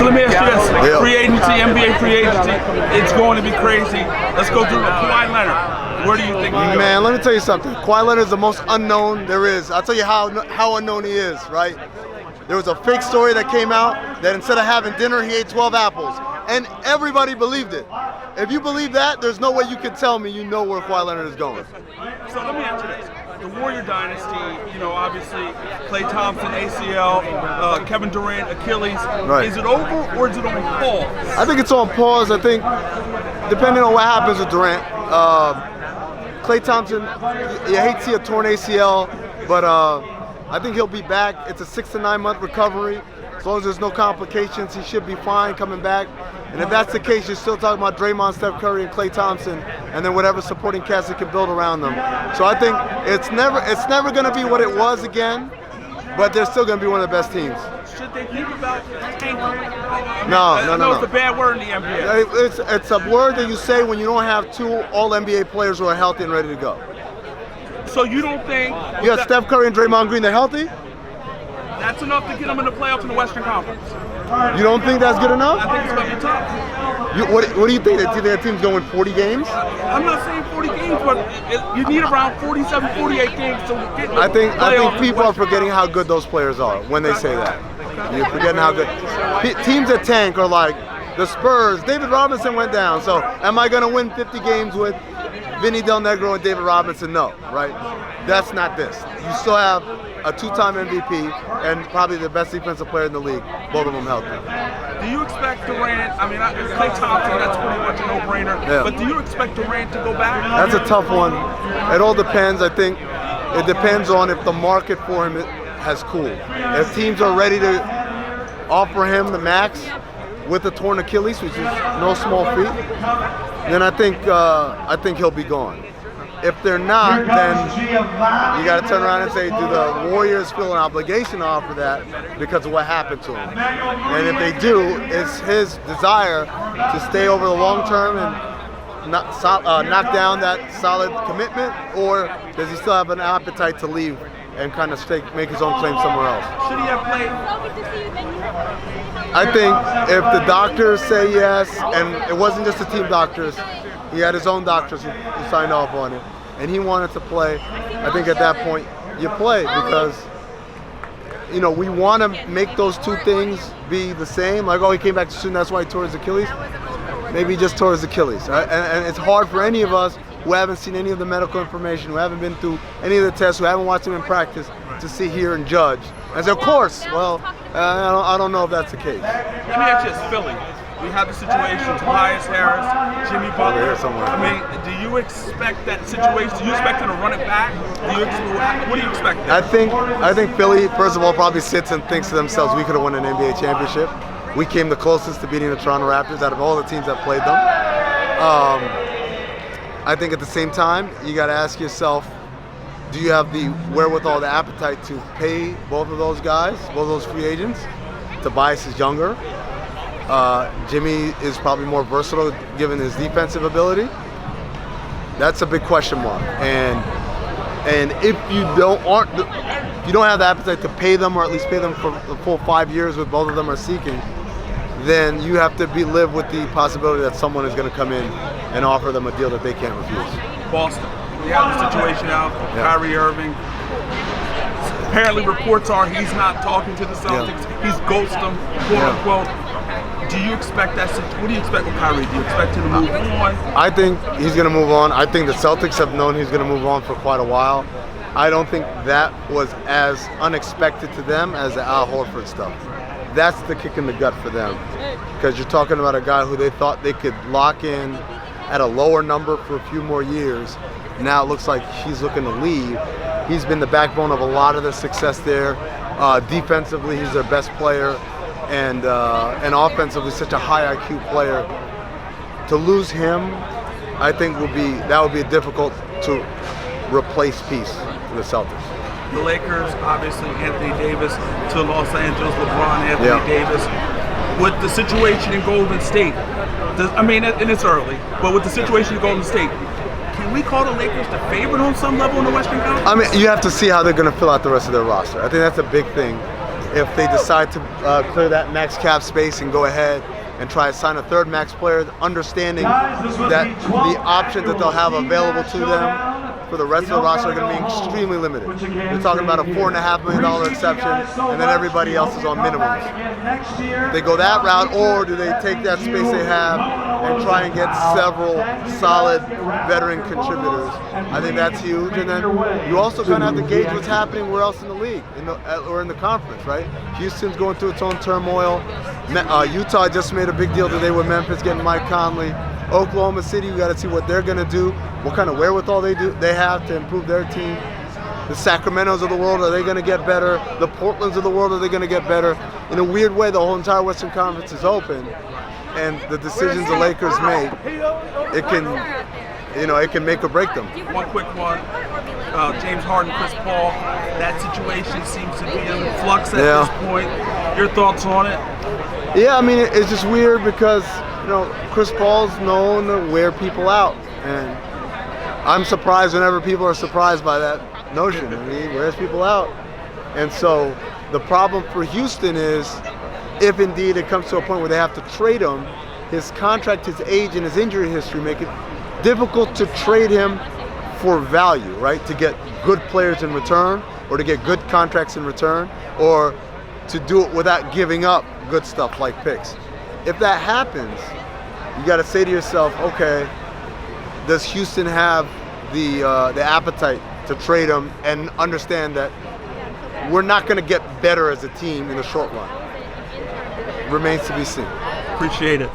let me ask you this. Free agency, NBA free agency, it's going to be crazy. Let's go through Kawhi Leonard. Where do you think he goes? Man, let me tell you something. Kawhi Leonard is the most unknown there is. I'll tell you how unknown he is, right? There was a fake story that came out that instead of having dinner, he ate 12 apples. And everybody believed it. If you believe that, there's no way you can tell me you know where Kawhi Leonard is going. So let me answer this. The Warrior Dynasty, you know, obviously, Klay Thompson, ACL, Kevin Durant, Achilles. Right. Is it over or is it on pause? I think it's on pause. I think, depending on what happens with Durant, Klay Thompson, you hate to see a torn ACL, but I think he'll be back. It's a 6 to 9 month recovery. As long as there's no complications, he should be fine coming back. And if that's the case, you're still talking about Draymond, Steph Curry, and Klay Thompson, and then whatever supporting cast they can build around them. So I think it's never going to be what it was again, but they're still going to be one of the best teams. Should they think about tanking? No. It's a bad word in the NBA. It's a word that you say when you don't have two All-NBA players who are healthy and ready to go. So you don't think you have Steph Curry and Draymond Green, they're healthy? That's enough to get them in the playoffs in the Western Conference. You don't think that's good enough? I think it's going to be tough. What do you think? Do their team's going 40 games? I'm not saying 40 games, but you need around 47, 48 games to get I think people are forgetting how good those players are when they say that. You're forgetting how good. Teams that tank are like the Spurs. David Robinson went down, so am I going to win 50 games with Vinny Del Negro and David Robinson? No, right? That's not this. You still have a two-time MVP and probably the best defensive player in the league, both of them healthy. Do you expect Durant, Klay Thompson, that's pretty much a no-brainer, but do you expect Durant to go back? That's a tough one. It all depends. I think it depends on if the market for him has cooled. If teams are ready to offer him the max with a torn Achilles, which is no small feat, then I think he'll be gone. If they're not, then you got to turn around and say, do the Warriors feel an obligation to offer that because of what happened to him? And if they do, it's his desire to stay over the long term and knock down that solid commitment, or does he still have an appetite to leave and kind of make his own claim somewhere else? Should he have played? I think if the doctors say yes, and it wasn't just the team doctors, he had his own doctors who signed off on it, and he wanted to play, I think at that point you play, because you know we want to make those two things be the same. Like, oh, he came back too soon, that's why he tore his Achilles. Maybe he just tore his Achilles. And it's hard for any of us who haven't seen any of the medical information, who haven't been through any of the tests, who haven't watched him in practice, to sit here and judge. And say, of course, well, I don't know if that's the case. Let me ask you this, Philly. We have the situation, Tobias Harris, Jimmy Butler. Do you expect that situation? Do you expect him to run it back? What do you expect? I think Philly, first of all, probably sits and thinks to themselves, we could have won an NBA championship. We came the closest to beating the Toronto Raptors out of all the teams that played them. I think at the same time, you got to ask yourself, do you have the wherewithal, the appetite to pay both of those guys, both of those free agents? Tobias is younger. Jimmy is probably more versatile given his defensive ability. That's a big question mark. And if you don't have the appetite to pay them, or at least pay them for the full 5 years, what both of them are seeking, then you have to live with the possibility that someone is going to come in and offer them a deal that they can't refuse. Boston, we have the situation out. Kyrie Irving. Apparently, reports are he's not talking to the Celtics. He's ghosted them, quote unquote. Do you expect that? What do you expect with Kyrie? Do you expect him to move on? I think he's going to move on. I think the Celtics have known he's going to move on for quite a while. I don't think that was as unexpected to them as the Al Horford stuff. That's the kick in the gut for them, because you're talking about a guy who they thought they could lock in at a lower number for a few more years. Now it looks like he's looking to leave. He's been the backbone of a lot of their success there. Defensively, he's their best player, and offensively, such a high IQ player. To lose him, I think would be a difficult to replace piece for the Celtics. The Lakers, obviously, Anthony Davis to Los Angeles, LeBron, Anthony Davis. With the situation in Golden State, and it's early, but with the situation in Golden State, can we call the Lakers the favorite on some level in the Western Conference? I mean, you have to see how they're going to fill out the rest of their roster. I think that's a big thing. if they decide to clear that max cap space and go ahead and try to sign a third max player, understanding that the options that they'll have available to them for the rest of the roster are going to be extremely limited. You're talking about a $4.5 million exception, and then everybody else is on minimums. They go that route, or do they take that space they have and try and get several solid veteran contributors? I think that's huge. And then you also kind of have to gauge what's happening where else in the league, or in the conference, right? Houston's going through its own turmoil. Utah just made a big deal today with Memphis getting Mike Conley. Oklahoma City, you got to see what they're going to do, what kind of wherewithal they have to improve their team. The Sacramentos of the world, are they going to get better? The Portlands of the world, are they going to get better? In a weird way, the whole entire Western Conference is open, and the decisions the Lakers make, it can make or break them. One quick one. James Harden, Chris Paul, that situation seems to be in flux at this point. Your thoughts on it? Yeah, I mean, it's just weird because, Chris Paul's known to wear people out, and I'm surprised whenever people are surprised by that notion. I mean, he wears people out. And so the problem for Houston is, if indeed it comes to a point where they have to trade him, his contract, his age, and his injury history make it difficult to trade him for value, right? To get good players in return, or to get good contracts in return, or to do it without giving up good stuff like picks. If that happens, you got to say to yourself, okay, does Houston have the appetite to trade him, and understand that we're not going to get better as a team in the short run? Remains to be seen. Appreciate it.